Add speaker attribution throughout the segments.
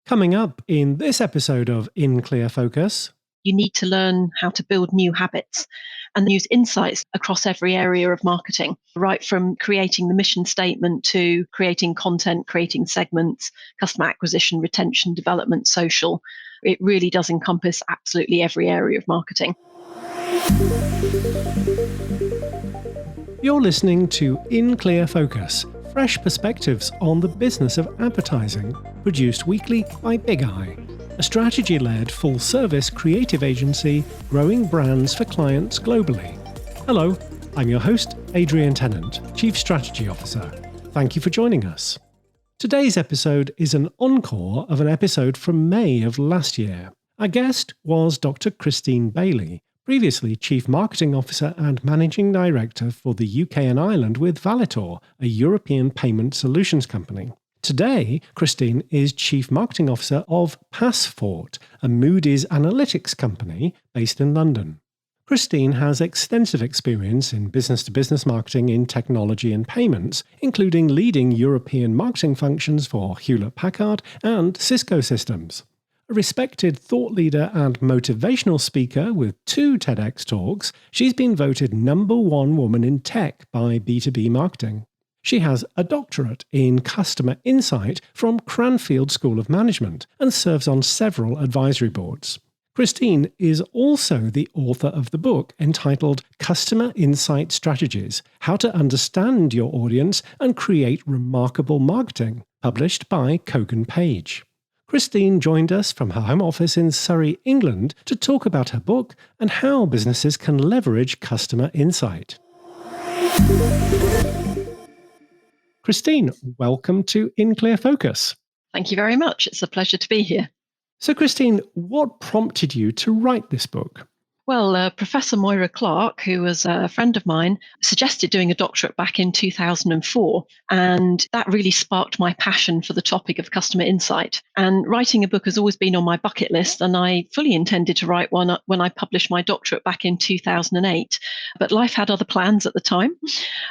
Speaker 1: Coming up in this episode of In Clear Focus.
Speaker 2: You need to learn how to build new habits and use insights across every area of marketing, right from creating the mission statement to creating content, creating segments, customer acquisition, retention, development, social. It really does encompass absolutely every area of marketing.
Speaker 1: You're listening to In Clear Focus, fresh perspectives on the business of advertising, produced weekly by Big Eye, a strategy-led full-service creative agency growing brands for clients globally. Hello, I'm your host, Adrian Tennant, Chief Strategy Officer. Thank you for joining us. Today's episode is an encore of an episode from May of last year. Our guest was Dr. Christine Bailey, previously Chief Marketing Officer and Managing Director for the UK and Ireland with Valitor, a European payment solutions company. Today, Christine is Chief Marketing Officer of Passfort, a Moody's analytics company based in London. Christine has extensive experience in business-to-business marketing in technology and payments, including leading European marketing functions for Hewlett-Packard and Cisco systems. A respected thought leader and motivational speaker with 2 TEDx talks, she's been voted #1 woman in tech by B2B Marketing. She has a doctorate in customer insight from Cranfield School of Management and serves on several advisory boards. Christine is also the author of the book entitled Customer Insight Strategies: How to Understand Your Audience and Create Remarkable Marketing, published by Kogan Page. Christine joined us from her home office in Surrey, England, to talk about her book and how businesses can leverage customer insight. Christine, welcome to In Clear Focus.
Speaker 2: Thank you very much. It's a pleasure to be here.
Speaker 1: So, Christine, what prompted you to write this book?
Speaker 2: Well, Professor Moira Clark, who was a friend of mine, suggested doing a doctorate back in 2004. And that really sparked my passion for the topic of customer insight. And writing a book has always been on my bucket list. And I fully intended to write one when I published my doctorate back in 2008. But life had other plans at the time.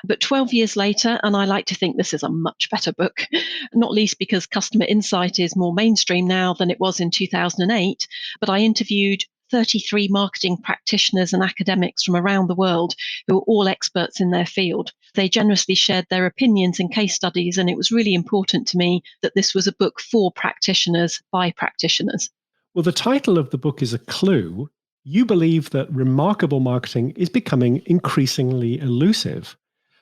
Speaker 2: But 12 years later, and I like to think this is a much better book, not least because customer insight is more mainstream now than it was in 2008. But I interviewed 33 marketing practitioners and academics from around the world who are all experts in their field. They generously shared their opinions and case studies, and it was really important to me that this was a book for practitioners by practitioners.
Speaker 1: Well, the title of the book is a clue. You believe that remarkable marketing is becoming increasingly elusive.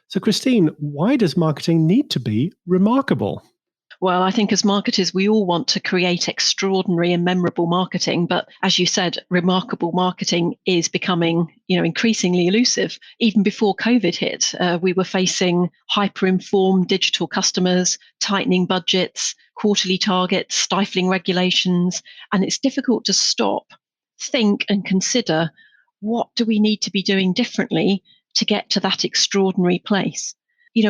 Speaker 1: So, Christine, why does marketing need to be remarkable?
Speaker 2: Well, I think as marketers, we all want to create extraordinary and memorable marketing. But as you said, remarkable marketing is becoming, increasingly elusive. Even before COVID hit, we were facing hyper-informed digital customers, tightening budgets, quarterly targets, stifling regulations. And it's difficult to stop, think and consider, what do we need to be doing differently to get to that extraordinary place?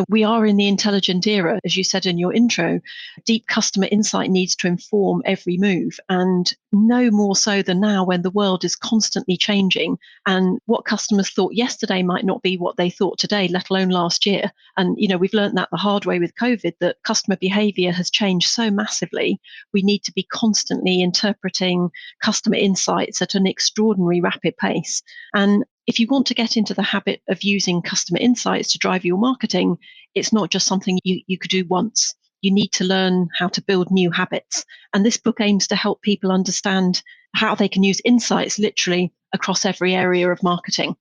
Speaker 2: We are in the intelligent era, as you said in your intro. Deep customer insight needs to inform every move, and no more so than now when the world is constantly changing. And what customers thought yesterday might not be what they thought today, let alone last year. And, we've learned that the hard way with COVID, that customer behavior has changed so massively. We need to be constantly interpreting customer insights at an extraordinary rapid pace. And if you want to get into the habit of using customer insights to drive your marketing, it's not just something you could do once. You need to learn how to build new habits. And this book aims to help people understand how they can use insights literally across every area of marketing,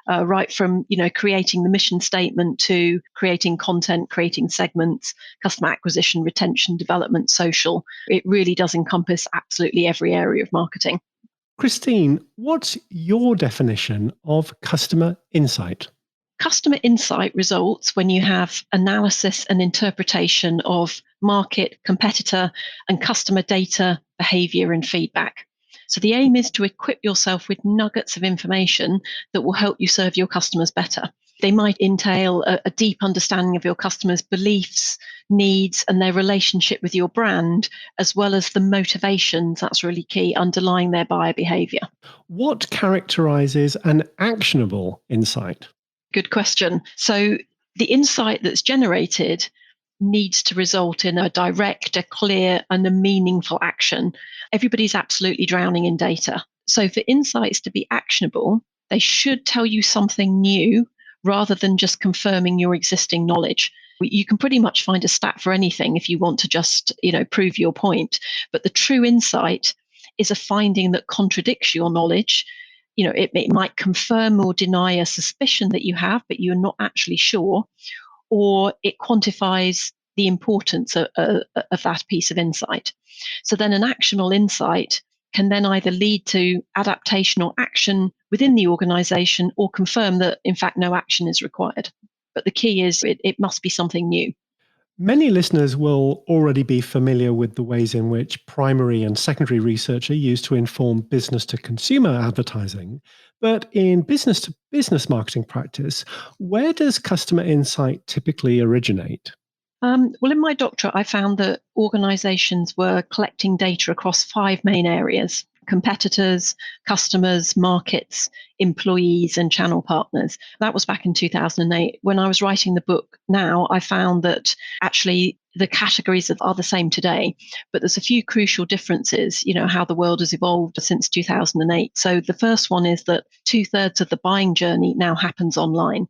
Speaker 2: right from creating the mission statement to creating content, creating segments, customer acquisition, retention, development, social. It really does encompass absolutely every area of marketing.
Speaker 1: Christine, what's your definition of customer insight?
Speaker 2: Customer insight results when you have analysis and interpretation of market, competitor, and customer data, behavior, and feedback. So the aim is to equip yourself with nuggets of information that will help you serve your customers better. They might entail a deep understanding of your customers' beliefs, needs, and their relationship with your brand, as well as the motivations, that's really key, underlying their buyer behavior.
Speaker 1: What characterizes an actionable insight?
Speaker 2: Good question. So the insight that's generated needs to result in a direct, a clear, and a meaningful action. Everybody's absolutely drowning in data. So for insights to be actionable, they should tell you something new rather than just confirming your existing knowledge. You can pretty much find a stat for anything if you want to just, prove your point. But the true insight is a finding that contradicts your knowledge. It might confirm or deny a suspicion that you have, but you're not actually sure, or it quantifies the importance of that piece of insight. So then an actionable insight can then either lead to adaptation or action within the organization or confirm that, in fact, no action is required. But the key is it must be something new.
Speaker 1: Many listeners will already be familiar with the ways in which primary and secondary research are used to inform business to consumer advertising. But in business to business marketing practice, where does customer insight typically originate?
Speaker 2: Well, in my doctorate, I found that organizations were collecting data across 5 main areas: competitors, customers, markets, employees, and channel partners. That was back in 2008. When I was writing the book now, I found that actually the categories are the same today, but there's a few crucial differences, how the world has evolved since 2008. So the first one is that 2/3 of the buying journey now happens online.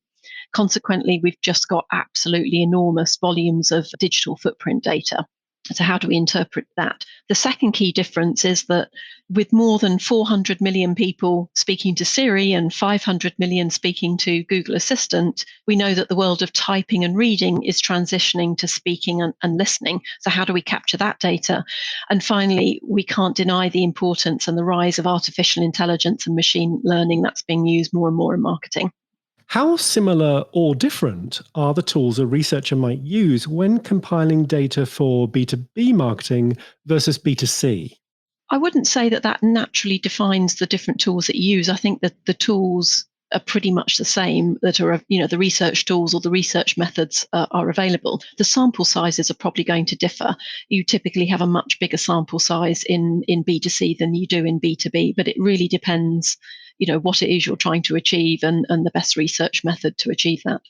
Speaker 2: Consequently, we've just got absolutely enormous volumes of digital footprint data. So how do we interpret that? The second key difference is that with more than 400 million people speaking to Siri and 500 million speaking to Google Assistant, we know that the world of typing and reading is transitioning to speaking and listening. So how do we capture that data? And finally, we can't deny the importance and the rise of artificial intelligence and machine learning that's being used more and more in marketing.
Speaker 1: How similar or different are the tools a researcher might use when compiling data for B2B marketing versus B2C?
Speaker 2: I wouldn't say that naturally defines the different tools that you use. I think that the tools are pretty much the same that are, the research tools or the research methods are available. The sample sizes are probably going to differ. You typically have a much bigger sample size in B2C than you do in B2B, but it really depends, what it is you're trying to achieve and the best research method to achieve that.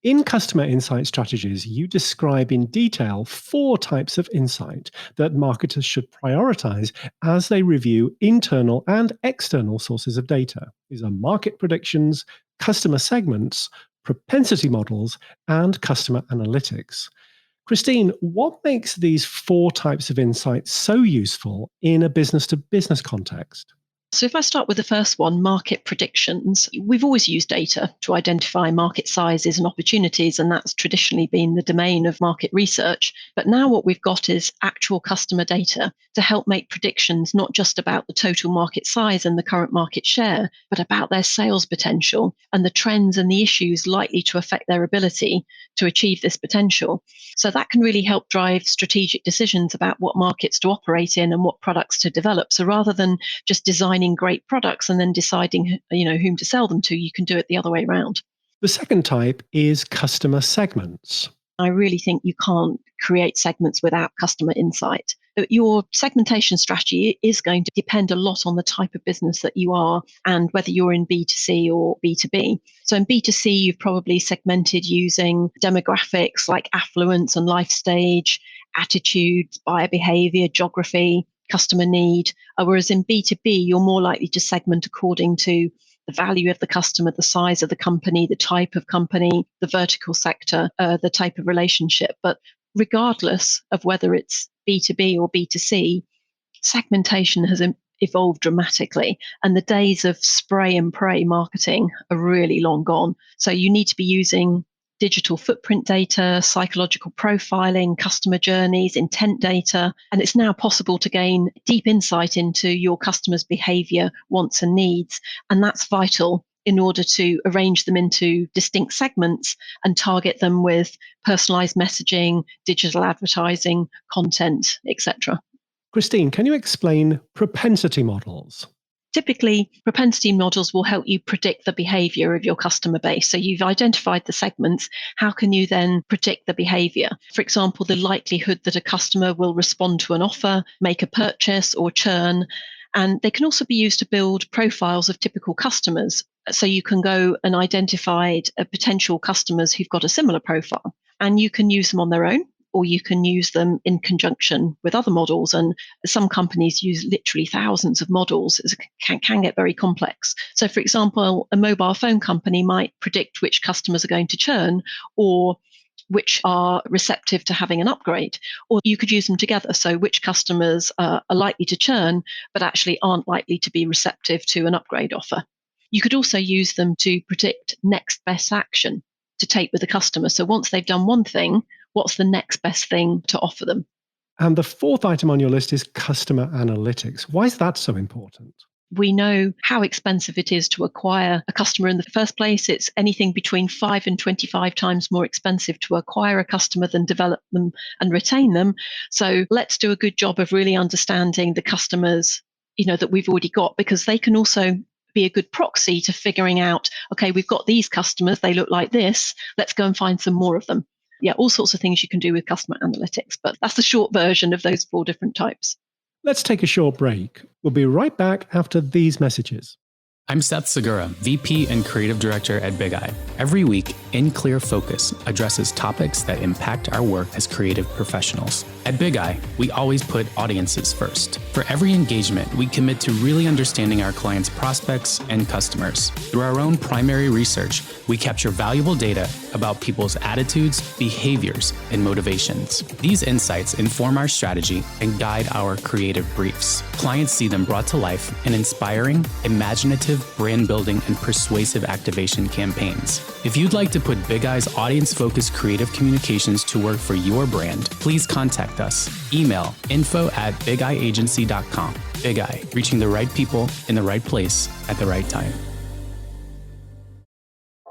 Speaker 1: In customer insight strategies, you describe in detail 4 types of insight that marketers should prioritize as they review internal and external sources of data. These are market predictions, customer segments, propensity models, and customer analytics. Christine, what makes these 4 types of insights so useful in a business to business context?
Speaker 2: So if I start with the first one, market predictions, we've always used data to identify market sizes and opportunities, and that's traditionally been the domain of market research. But now what we've got is actual customer data to help make predictions, not just about the total market size and the current market share, but about their sales potential and the trends and the issues likely to affect their ability to achieve this potential. So that can really help drive strategic decisions about what markets to operate in and what products to develop. So rather than just designing great products and then deciding, whom to sell them to, you can do it the other way around.
Speaker 1: The second type is customer segments.
Speaker 2: I really think you can't create segments without customer insight. Your segmentation strategy is going to depend a lot on the type of business that you are and whether you're in B2C or B2B. So in B2C, you've probably segmented using demographics like affluence and life stage, attitudes, buyer behavior, geography, customer need. Whereas in B2B, you're more likely to segment according to the value of the customer, the size of the company, the type of company, the vertical sector, the type of relationship. But regardless of whether it's B2B or B2C, segmentation has evolved dramatically, and the days of spray and pray marketing are really long gone. So you need to be using digital footprint data, psychological profiling, customer journeys, intent data, and it's now possible to gain deep insight into your customers' behavior, wants, and needs, and that's vital in order to arrange them into distinct segments and target them with personalized messaging, digital advertising, content, etc.
Speaker 1: Christine, can you explain propensity models?
Speaker 2: Typically, propensity models will help you predict the behavior of your customer base. So you've identified the segments. How can you then predict the behavior? For example, the likelihood that a customer will respond to an offer, make a purchase, or churn. And they can also be used to build profiles of typical customers. So you can go and identify potential customers who've got a similar profile, and you can use them on their own, or you can use them in conjunction with other models. And some companies use literally thousands of models. It can get very complex. So, for example, a mobile phone company might predict which customers are going to churn or which are receptive to having an upgrade, or you could use them together. So which customers are likely to churn, but actually aren't likely to be receptive to an upgrade offer. You could also use them to predict next best action to take with the customer. So once they've done one thing, what's the next best thing to offer them?
Speaker 1: And the fourth item on your list is customer analytics. Why is that so important?
Speaker 2: We know how expensive it is to acquire a customer in the first place. It's anything between 5 and 25 times more expensive to acquire a customer than develop them and retain them. So let's do a good job of really understanding the customers, that we've already got, because they can also be a good proxy to figuring out, okay, we've got these customers, they look like this, let's go and find some more of them. Yeah, all sorts of things you can do with customer analytics, but that's the short version of those 4 different types.
Speaker 1: Let's take a short break. We'll be right back after these messages.
Speaker 3: I'm Seth Segura, VP and Creative Director at Big Eye. Every week, In Clear Focus addresses topics that impact our work as creative professionals. At Big Eye, we always put audiences first. For every engagement, we commit to really understanding our clients' prospects and customers. Through our own primary research, we capture valuable data about people's attitudes, behaviors, and motivations. These insights inform our strategy and guide our creative briefs. Clients see them brought to life in inspiring, imaginative, brand building, and persuasive activation campaigns. If you'd like to put Big Eye's audience-focused creative communications to work for your brand, please contact us. Email info@bigeyeagency.com. Big Eye, reaching the right people in the right place at the right time.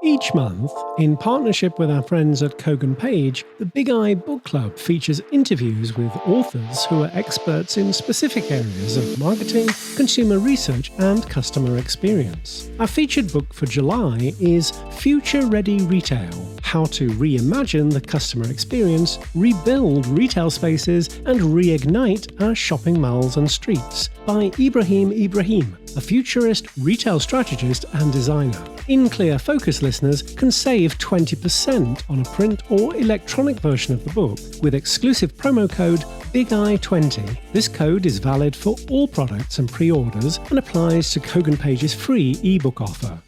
Speaker 1: Each month, in partnership with our friends at Kogan Page, the Big Eye Book Club features interviews with authors who are experts in specific areas of marketing, consumer research, and customer experience. Our featured book for July is Future Ready Retail: How to Reimagine the Customer Experience, Rebuild Retail Spaces, and Reignite Our Shopping Malls and Streets by Ibrahim, a futurist retail strategist and designer. In Clear Focus listeners can save 20% on a print or electronic version of the book with exclusive promo code BIGEYE20. This code is valid for all products and pre-orders and applies to Kogan Page's free ebook offer.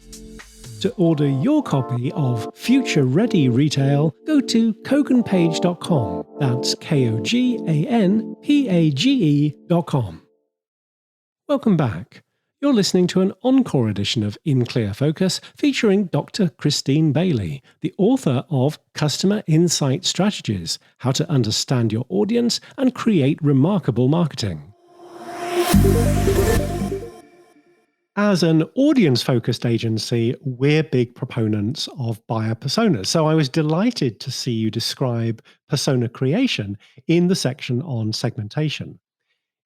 Speaker 1: To order your copy of Future Ready Retail, go to koganpage.com. That's KOGANPAGE.com. Welcome back. You're listening to an Encore edition of In Clear Focus featuring Dr. Christine Bailey, the author of Customer Insight Strategies: How to Understand Your Audience and Create Remarkable Marketing. As an audience-focused agency, we're big proponents of buyer personas. So I was delighted to see you describe persona creation in the section on segmentation.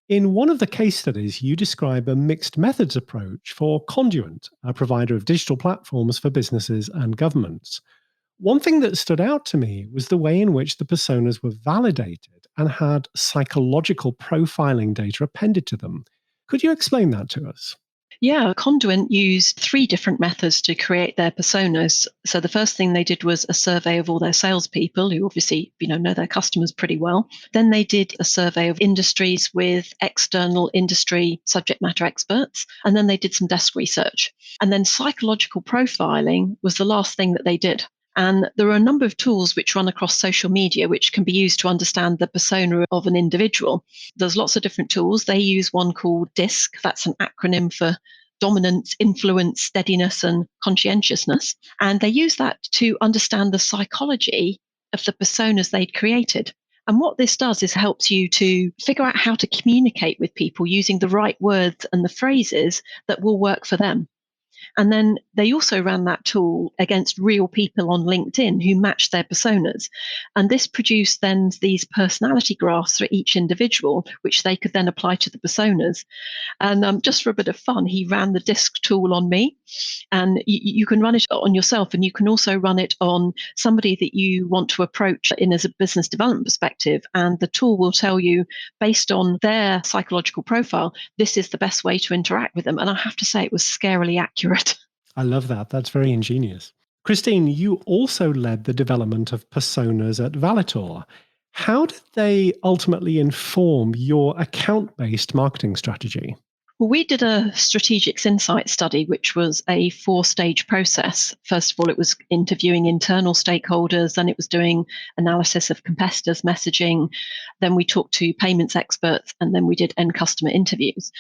Speaker 1: In one of the case studies, you describe a mixed methods approach for Conduent, a provider of digital platforms for businesses and governments. One thing that stood out to me was the way in which the personas were validated and had psychological profiling data appended to them. Could you explain that to us?
Speaker 2: Yeah, Conduent used 3 different methods to create their personas. So the first thing they did was a survey of all their salespeople, who obviously know their customers pretty well. Then they did a survey of industries with external industry subject matter experts. And then they did some desk research. And then psychological profiling was the last thing that they did. And there are a number of tools which run across social media which can be used to understand the persona of an individual. There's lots of different tools. They use one called DISC. That's an acronym for dominance, influence, steadiness, and conscientiousness. And they use that to understand the psychology of the personas they'd created. And what this does is helps you to figure out how to communicate with people using the right words and the phrases that will work for them. And then they also ran that tool against real people on LinkedIn who matched their personas. And this produced then these personality graphs for each individual, which they could then apply to the personas. And just for a bit of fun, he ran the DISC tool on me. And you can run it on yourself, and you can also run it on somebody that you want to approach in as a business development perspective. And the tool will tell you, based on their psychological profile, this is the best way to interact with them. And I have to say, it was scarily accurate.
Speaker 1: I love that. That's very ingenious. Christine, you also led the development of personas at Valitor. How did they ultimately inform your account-based marketing strategy?
Speaker 2: Well, we did a strategic insight study, which was a 4-stage process. First of all, it was interviewing internal stakeholders, then it was doing analysis of competitors' messaging, then we talked to payments experts, and then we did end customer interviews.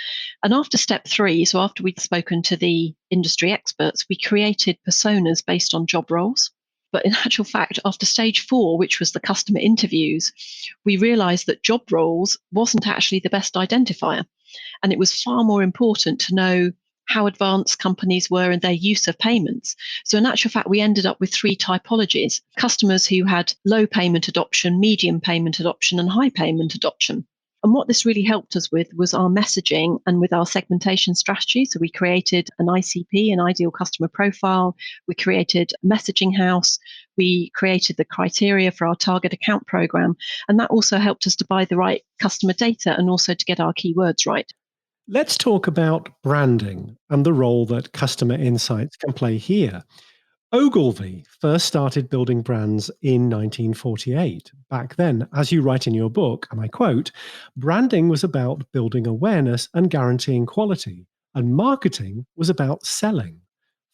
Speaker 2: And after step 3, so after we'd spoken to the industry experts, we created personas based on job roles. But in actual fact, after stage 4, which was the customer interviews, we realized that job roles wasn't actually the best identifier. And it was far more important to know how advanced companies were in their use of payments. So, in actual fact, we ended up with 3 typologies: customers who had low payment adoption, medium payment adoption, and high payment adoption. And what this really helped us with was our messaging and with our segmentation strategy. So we created an ICP, an ideal customer profile. We created a messaging house. We created the criteria for our target account program. And that also helped us to buy the right customer data and also to get our keywords right.
Speaker 1: Let's talk about branding and the role that customer insights can play here. Ogilvy first started building brands in 1948. Back then, as you write in your book, and I quote, branding was about building awareness and guaranteeing quality, and marketing was about selling.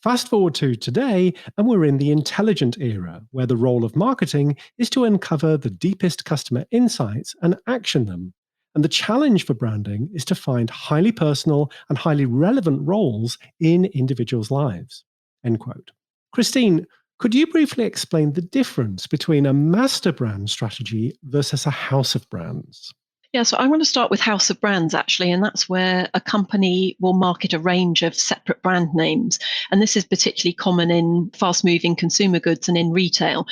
Speaker 1: Fast forward to today, and we're in the intelligent era, where the role of marketing is to uncover the deepest customer insights and action them. And the challenge for branding is to find highly personal and highly relevant roles in individuals' lives. End quote. Christine, could you briefly explain the difference between a master brand strategy versus a house of brands?
Speaker 2: Yeah, so I want to start with house of brands, actually, and that's where a company will market a range of separate brand names. And this is particularly common in fast moving consumer goods and in retail.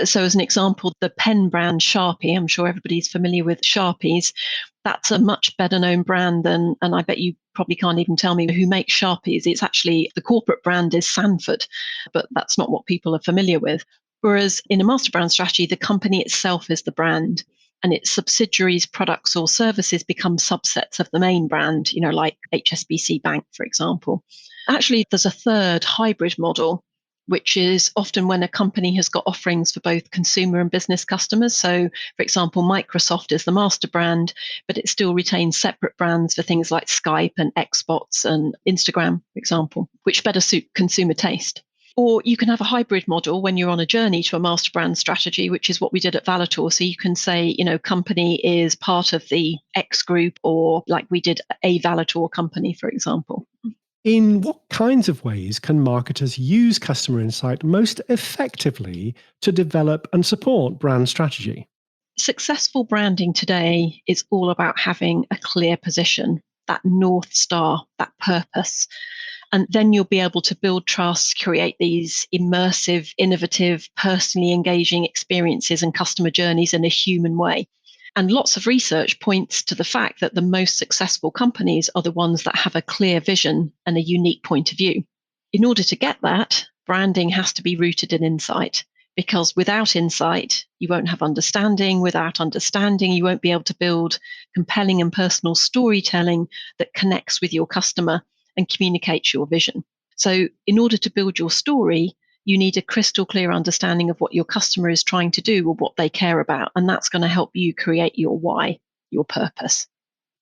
Speaker 2: So, as an example, the pen brand Sharpie, I'm sure everybody's familiar with Sharpies. That's a much better known brand than, and I bet you probably can't even tell me who makes Sharpies. It's actually, the corporate brand is Sanford, but that's not what people are familiar with. Whereas in a master brand strategy, the company itself is the brand, and its subsidiaries, products, or services become subsets of the main brand, like HSBC Bank, for example. Actually, there's a third hybrid model, which is often when a company has got offerings for both consumer and business customers. So, for example, Microsoft is the master brand, but it still retains separate brands for things like Skype and Xbox and Instagram, for example, which better suit consumer taste. Or you can have a hybrid model when you're on a journey to a master brand strategy, which is what we did at Valitor. So you can say, company is part of the X group, or like we did a Valitor company, for example.
Speaker 1: In what kinds of ways can marketers use customer insight most effectively to develop and support brand strategy?
Speaker 2: Successful branding today is all about having a clear position, that North Star, that purpose. And then you'll be able to build trust, create these immersive, innovative, personally engaging experiences and customer journeys in a human way. And lots of research points to the fact that the most successful companies are the ones that have a clear vision and a unique point of view. In order to get that, branding has to be rooted in insight, because without insight, you won't have understanding. Without understanding, you won't be able to build compelling and personal storytelling that connects with your customer and communicates your vision. So, in order to build your story, you need a crystal clear understanding of what your customer is trying to do or what they care about. And that's going to help you create your why, your purpose.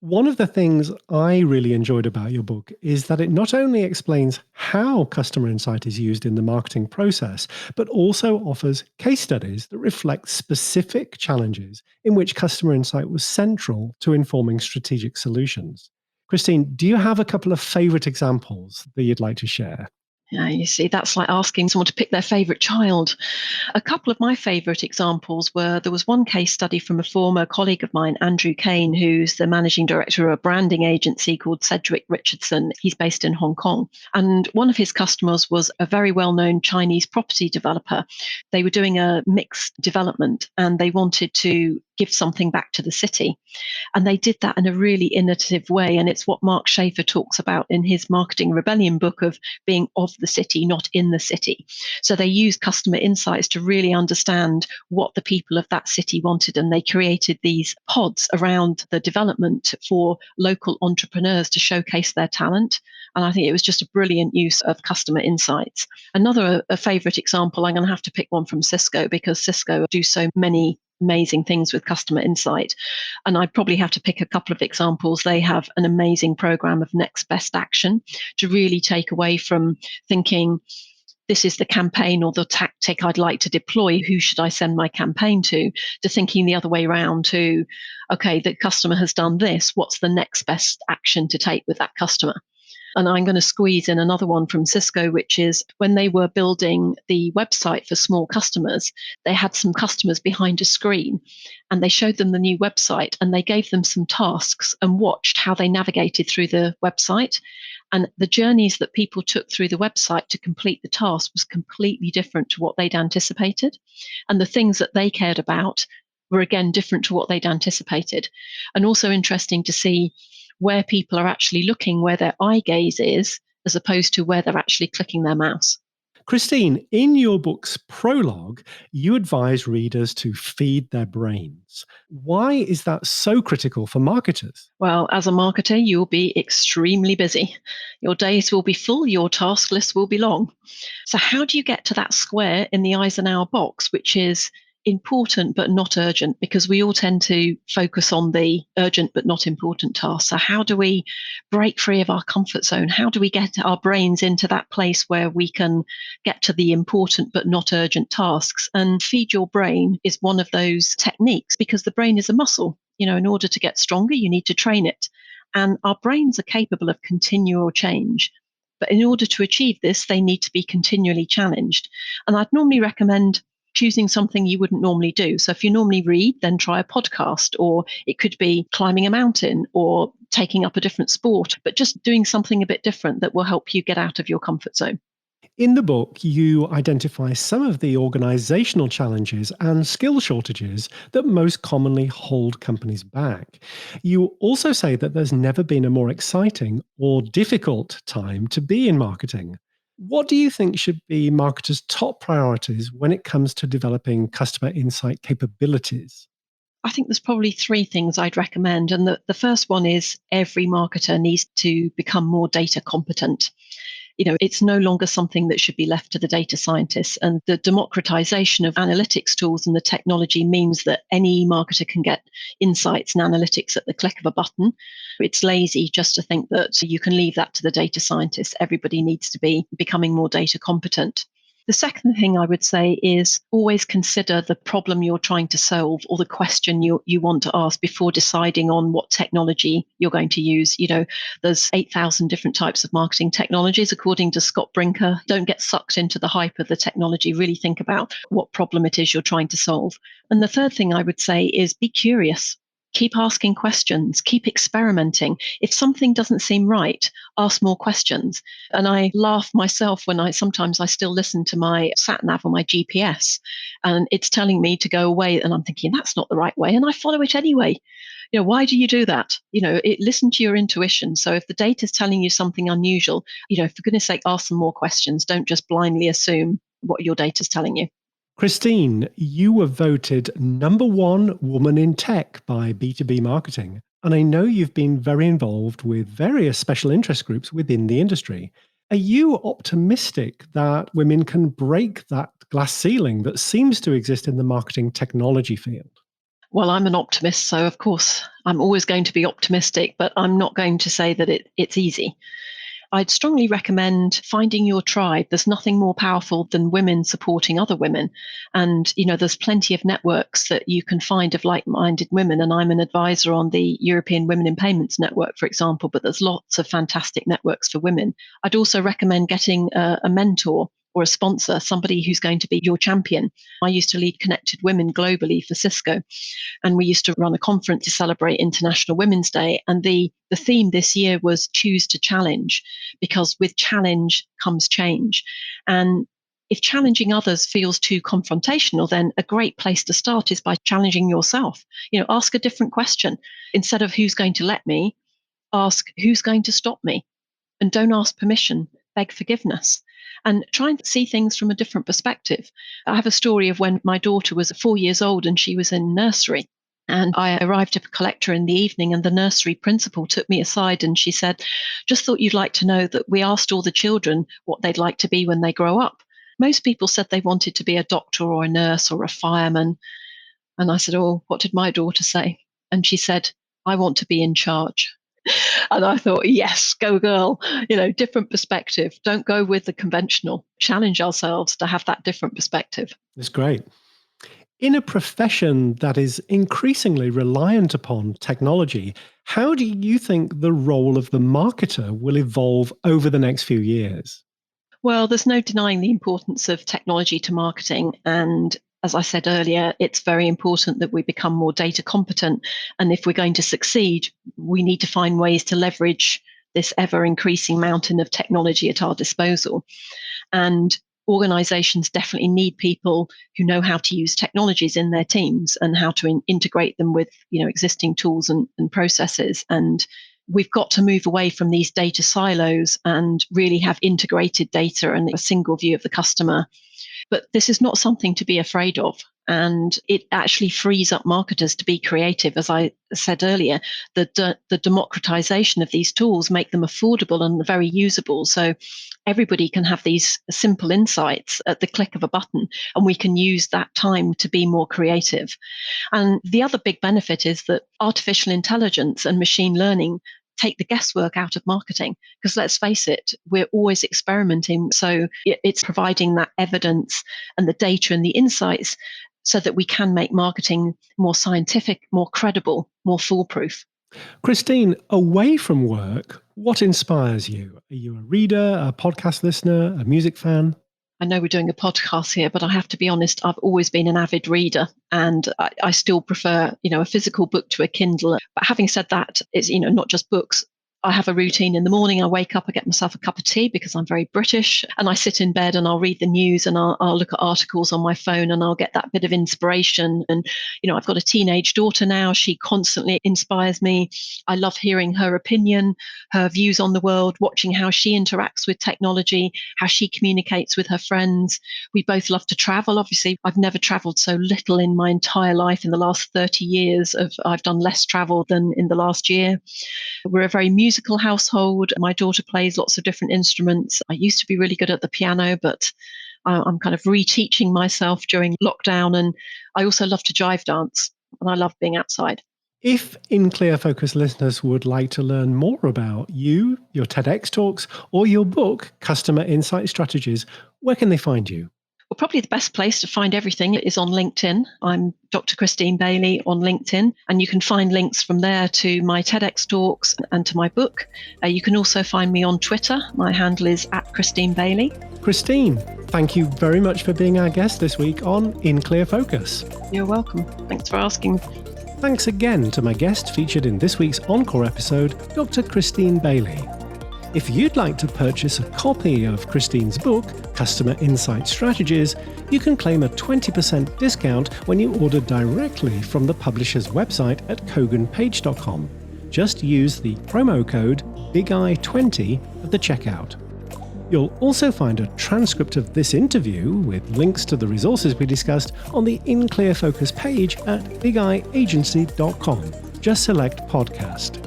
Speaker 1: One of the things I really enjoyed about your book is that it not only explains how customer insight is used in the marketing process, but also offers case studies that reflect specific challenges in which customer insight was central to informing strategic solutions. Christine, do you have a couple of favorite examples that you'd like to share?
Speaker 2: Yeah, you see, that's like asking someone to pick their favorite child. A couple of my favorite examples were, there was one case study from a former colleague of mine, Andrew Kane, who's the managing director of a branding agency called Sedgwick Richardson. He's based in Hong Kong. And one of his customers was a very well-known Chinese property developer. They were doing a mixed development and they wanted to give something back to the city. And they did that in a really innovative way. And it's what Mark Schaefer talks about in his Marketing Rebellion book of being of the city, not in the city. So they used customer insights to really understand what the people of that city wanted. And they created these pods around the development for local entrepreneurs to showcase their talent. And I think it was just a brilliant use of customer insights. Another a favorite example, I'm going to have to pick one from Cisco, because Cisco do so many amazing things with customer insight. And I'd probably have to pick a couple of examples. They have an amazing program of next best action to really take away from thinking, this is the campaign or the tactic I'd like to deploy. Who should I send my campaign to thinking the other way around to, okay, the customer has done this. What's the next best action to take with that customer? And I'm going to squeeze in another one from Cisco, which is when they were building the website for small customers, they had some customers behind a screen and they showed them the new website and they gave them some tasks and watched how they navigated through the website. And the journeys that people took through the website to complete the task was completely different to what they'd anticipated. And the things that they cared about were again different to what they'd anticipated. And also interesting to see where people are actually looking, where their eye gaze is, as opposed to where they're actually clicking their mouse.
Speaker 1: Christine, in your book's prologue, you advise readers to feed their brains. Why is that so critical for marketers?
Speaker 2: Well, as a marketer, you'll be extremely busy. Your days will be full, your task list will be long. So how do you get to that square in the Eisenhower box, which is important but not urgent, because we all tend to focus on the urgent but not important tasks. So how do we break free of our comfort zone? How do we get our brains into that place where we can get to the important but not urgent tasks? And feed your brain is one of those techniques, because the brain is a muscle. In order to get stronger, you need to train it. And our brains are capable of continual change. But in order to achieve this, they need to be continually challenged. And I'd normally recommend choosing something you wouldn't normally do. So if you normally read, then try a podcast, or it could be climbing a mountain or taking up a different sport, but just doing something a bit different that will help you get out of your comfort zone.
Speaker 1: In the book, you identify some of the organizational challenges and skill shortages that most commonly hold companies back. You also say that there's never been a more exciting or difficult time to be in marketing. What do you think should be marketers' top priorities when it comes to developing customer insight capabilities?
Speaker 2: I think there's probably three things I'd recommend. And the first one is every marketer needs to become more data competent. It's no longer something that should be left to the data scientists. And the democratization of analytics tools and the technology means that any marketer can get insights and analytics at the click of a button. It's lazy just to think that you can leave that to the data scientists. Everybody needs to be becoming more data competent. The second thing I would say is always consider the problem you're trying to solve or the question you want to ask before deciding on what technology you're going to use. There's 8,000 different types of marketing technologies, according to Scott Brinker. Don't get sucked into the hype of the technology. Really think about what problem it is you're trying to solve. And the third thing I would say is be curious. Keep asking questions, keep experimenting. If something doesn't seem right, ask more questions. And I laugh myself when sometimes I still listen to my sat nav or my GPS and it's telling me to go away and I'm thinking that's not the right way and I follow it anyway. Why do you do that? Listen to your intuition. So if the data is telling you something unusual, for goodness sake, ask some more questions. Don't just blindly assume what your data is telling you.
Speaker 1: Christine, you were voted #1 woman in tech by B2B Marketing, and I know you've been very involved with various special interest groups within the industry. Are you optimistic that women can break that glass ceiling that seems to exist in the marketing technology field?
Speaker 2: Well, I'm an optimist, so of course I'm always going to be optimistic, but I'm not going to say that it's easy. I'd strongly recommend finding your tribe. There's nothing more powerful than women supporting other women. And, there's plenty of networks that you can find of like-minded women. And I'm an advisor on the European Women in Payments Network, for example, but there's lots of fantastic networks for women. I'd also recommend getting a mentor or a sponsor, somebody who's going to be your champion. I used to lead Connected Women globally for Cisco, and we used to run a conference to celebrate International Women's Day. And the theme this year was choose to challenge, because with challenge comes change. And if challenging others feels too confrontational, then a great place to start is by challenging yourself. Ask a different question. Instead of who's going to let me, ask who's going to stop me. And don't ask permission, beg forgiveness. And try and see things from a different perspective. I have a story of when my daughter was 4 years old and she was in nursery. And I arrived to collect her in the evening, and the nursery principal took me aside and she said, just thought you'd like to know that we asked all the children what they'd like to be when they grow up. Most people said they wanted to be a doctor or a nurse or a fireman. And I said, oh, what did my daughter say? And she said, I want to be in charge. And I thought, yes, go girl, different perspective. Don't go with the conventional. Challenge ourselves to have that different perspective.
Speaker 1: That's great. In a profession that is increasingly reliant upon technology, how do you think the role of the marketer will evolve over the next few years?
Speaker 2: Well, there's no denying the importance of technology to marketing. And as I said earlier, it's very important that we become more data competent. And if we're going to succeed, we need to find ways to leverage this ever increasing mountain of technology at our disposal. And organizations definitely need people who know how to use technologies in their teams and how to integrate them with existing tools and processes. And we've got to move away from these data silos and really have integrated data and a single view of the customer. But this is not something to be afraid of. And it actually frees up marketers to be creative. As I said earlier, the democratization of these tools make them affordable and very usable. So everybody can have these simple insights at the click of a button, and we can use that time to be more creative. And the other big benefit is that artificial intelligence and machine learning take the guesswork out of marketing, because let's face it, we're always experimenting. So it's providing that evidence and the data and the insights so that we can make marketing more scientific, more credible, more foolproof.
Speaker 1: Christine, away from work, what inspires you? Are you a reader, a podcast listener, a music fan?
Speaker 2: I know we're doing a podcast here, but I have to be honest, I've always been an avid reader, and I still prefer, a physical book to a Kindle. But having said that, it's, not just books. I have a routine in the morning. I wake up, I get myself a cup of tea because I'm very British, and I sit in bed and I'll read the news and I'll look at articles on my phone and I'll get that bit of inspiration. And, I've got a teenage daughter now. She constantly inspires me. I love hearing her opinion, her views on the world, watching how she interacts with technology, how she communicates with her friends. We both love to travel. Obviously, I've never traveled so little in my entire life. In the last 30 years, I've done less travel than in the last year. We're a very musical household. My daughter plays lots of different instruments. I used to be really good at the piano, but I'm kind of reteaching myself during lockdown. And I also love to jive dance, and I love being outside.
Speaker 1: If In Clear Focus listeners would like to learn more about you, your TEDx talks, or your book, Customer Insight Strategies, where can they find you?
Speaker 2: Well, probably the best place to find everything is on LinkedIn. I'm Dr. Christine Bailey on LinkedIn, and you can find links from there to my TEDx talks and to my book. You can also find me on Twitter. My handle is @ChristineBailey.
Speaker 1: Christine, thank you very much for being our guest this week on In Clear Focus.
Speaker 2: You're welcome. Thanks for asking.
Speaker 1: Thanks again to my guest featured in this week's Encore episode, Dr. Christine Bailey. If you'd like to purchase a copy of Christine's book, Customer Insight Strategies, you can claim a 20% discount when you order directly from the publisher's website at koganpage.com. Just use the promo code BIGEYE20 at the checkout. You'll also find a transcript of this interview with links to the resources we discussed on the In Clear Focus page at bigeyeagency.com. Just select podcast.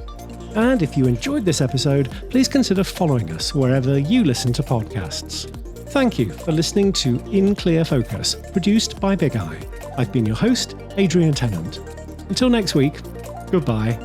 Speaker 1: And if you enjoyed this episode, please consider following us wherever you listen to podcasts. Thank you for listening to In Clear Focus, produced by Big Eye. I've been your host, Adrian Tennant. Until next week, goodbye.